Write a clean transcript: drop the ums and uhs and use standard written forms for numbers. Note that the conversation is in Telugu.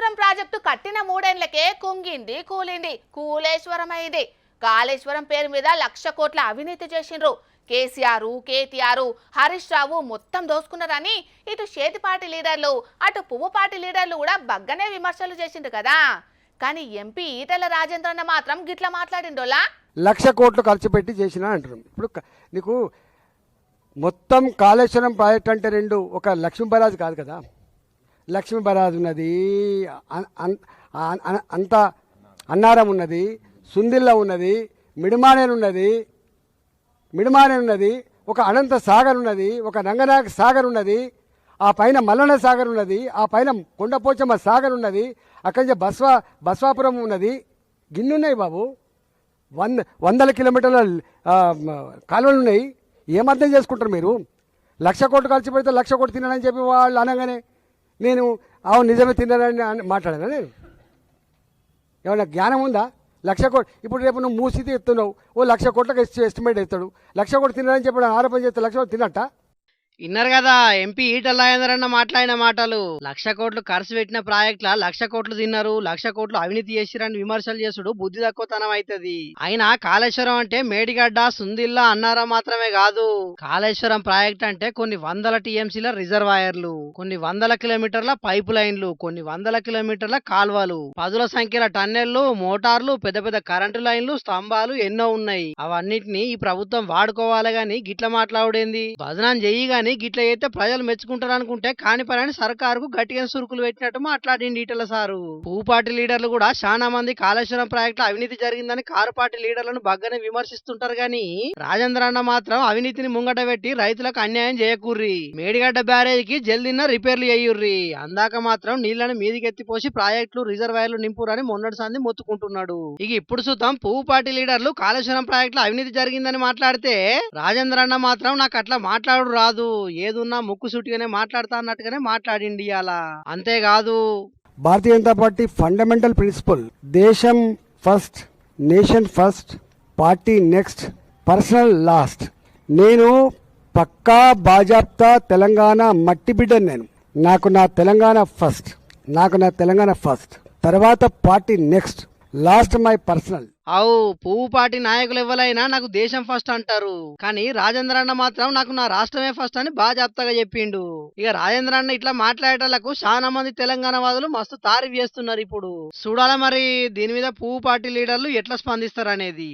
కాళేశ్వరం ప్రాజెక్టు కట్టిన 3 ఏళ్లకే కుంగింది కూలింది కూలేశ్వరం అయింది. కాళేశ్వరం పేరు మీద 1,00,000 కోట్ల అవినీతి చేసిండ్రు. కేసీఆర్, కేటీఆర్, హరీష్ రావు మొత్తం దోసుకున్నారని ఇటు చేతిపాటి లీడర్లు అటు పువ్వుపాటి లీడర్లు కూడా బగ్గనే విమర్శలు చేసిండ్రు కదా. కానీ ఎంపీ ఈటెల రాజేంద్రన్న మాత్రం గిట్లా మాట్లాడిండోలా 1,00,000 కోట్లు ఖర్చు పెట్టి చేసిన అంటున్నాం. ఇప్పుడు నీకు మొత్తం కాళేశ్వరం ప్రాజెక్ట్ అంటే రెండు, ఒక లక్ష్మీ బరాజ్ కాదు కదా. లక్ష్మీ బరాజ్ ఉన్నది, అంత అన్నారం ఉన్నది, సుందిల్ల ఉన్నది, మిడిమానేరు ఉన్నది, ఒక అనంత సాగర్ ఉన్నది, ఒక రంగనాయక సాగర్ ఉన్నది, ఆ పైన మల్లన్న సాగర్ ఉన్నది, ఆ పైన కొండపోచమ్మ సాగర్ ఉన్నది, అక్కడి నుంచి బస్వాపురం ఉన్నది. గిన్నున్నాయి బాబు, వందల కిలోమీటర్ల కాలువలు ఉన్నాయి. ఏమర్థం చేసుకుంటారు మీరు? 1,00,000 కోట్లు ఖర్చు పెడితే 1,00,000 కోట్లు తిన్నానని చెప్పి వాళ్ళు అనగానే నేను అవును నిజమే తిన్నానని మాట్లాడాను. నేను ఏమన్నా జ్ఞానం ఉందా? 1,00,000 కోట్లు ఇప్పుడు రేపు నువ్వు మూసితే ఎత్తున్నావు, ఓ 1,00,000 కోట్లకు ఎస్టిమేట్ ఎత్తాడు. 1,00,000 కోట్లు తిన్నానని చెప్పి ఆరోపణ చేస్తే 1,00,000 కోట్లు తిన్నట్ట? విన్నారు కదా ఎంపీ ఈటెల రాజేందర్ అన్న మాట్లాడిన మాటలు. 1,00,000 కోట్లు ఖర్చు పెట్టిన ప్రాజెక్ట్ లా 1,00,000 కోట్లు తిన్నారు, 1,00,000 కోట్లు అవినీతి చేసిరని విమర్శలు చేసుడు బుద్ధి తక్కువతనం అవుతుంది. అయినా కాళేశ్వరం అంటే మేడిగడ్డ, సుందిల్లా, అన్నారం మాత్రమే కాదు. కాళేశ్వరం ప్రాజెక్ట్ అంటే కొన్ని వందల టీఎంసీల రిజర్వాయర్లు, కొన్ని వందల కిలోమీటర్ల పైపు లైన్లు, కొన్ని వందల కిలోమీటర్ల కాల్వలు, పదుల సంఖ్యల టన్నెళ్లు, మోటార్లు, పెద్ద పెద్ద కరెంటు లైన్లు, స్తంభాలు ఎన్నో ఉన్నాయి. అవన్నిటిని ఈ ప్రభుత్వం వాడుకోవాలి గాని గిట్ల మాట్లాడేంది? భజనం చెయ్యి గాని గిట్ల అయితే ప్రజలు మెచ్చుకుంటారు అనుకుంటే కాని పని సర్కారుకు గట్టిగా సురుకులు పెట్టినట్టు మాట్లాడింది ఈటెల సారు. పువ్వుపాటి లీడర్లు కూడా చాలా మంది కాళేశ్వరం ప్రాజెక్టు అవినీతి జరిగిందని కారు పార్టీ లీడర్లను బగ్గనే విమర్శిస్తుంటారు గాని రాజేంద్ర అన్న మాత్రం అవినీతిని ముంగట పెట్టి రైతులకు అన్యాయం చేయకూర్రి, మేడిగడ్డ బ్యారేజ్ కి జల్దిన రిపేర్లు చేయుర్రి, అందాక మాత్రం నీళ్లను మీదికెత్తిపోసి ప్రాజెక్టులు రిజర్వాయర్లు నింపురని మొన్నటి సంది మొత్తుకుంటున్నాడు. ఇక ఇప్పుడు చూద్దాం పువ్వుపాటి లీడర్లు కాళేశ్వరం ప్రాజెక్టులో అవినీతి జరిగిందని మాట్లాడితే రాజేంద్ర అన్న మాత్రం నాకు అట్లా మాట్లాడు రాదు, ఏదున్నా ముక్కు సూటిగానే మాట్లాడతా అన్నట్టుగానే మాట్లాడిండి. అలా అంతేకాదు, Bharatiya Janata party fundamental principal దేశం first, nation first, party next, personal last. నేను పక్కా బాజాప్తా తెలంగాణ మట్టి బిడ్డను. నాకు నా తెలంగాణ ఫస్ట్, తర్వాత party next, lost my personal. అవు పువ్వుపాటి నాయకులు ఎవరైనా నాకు దేశం ఫస్ట్ అంటారు, కానీ రాజేంద్ర అన్న మాత్రం నాకు నా రాష్ట్రమే ఫస్ట్ అని బాగా జాగ్రత్తగా చెప్పిండు. ఇక రాజేంద్ర అన్న ఇట్లా మాట్లాడేటలకు చాలా మంది తెలంగాణ వాదులు మస్తు తారీఫ్ చేస్తున్నారు. ఇప్పుడు చూడాలా మరి దీని మీద పువ్వుపాటి లీడర్లు ఎట్లా స్పందిస్తారు అనేది.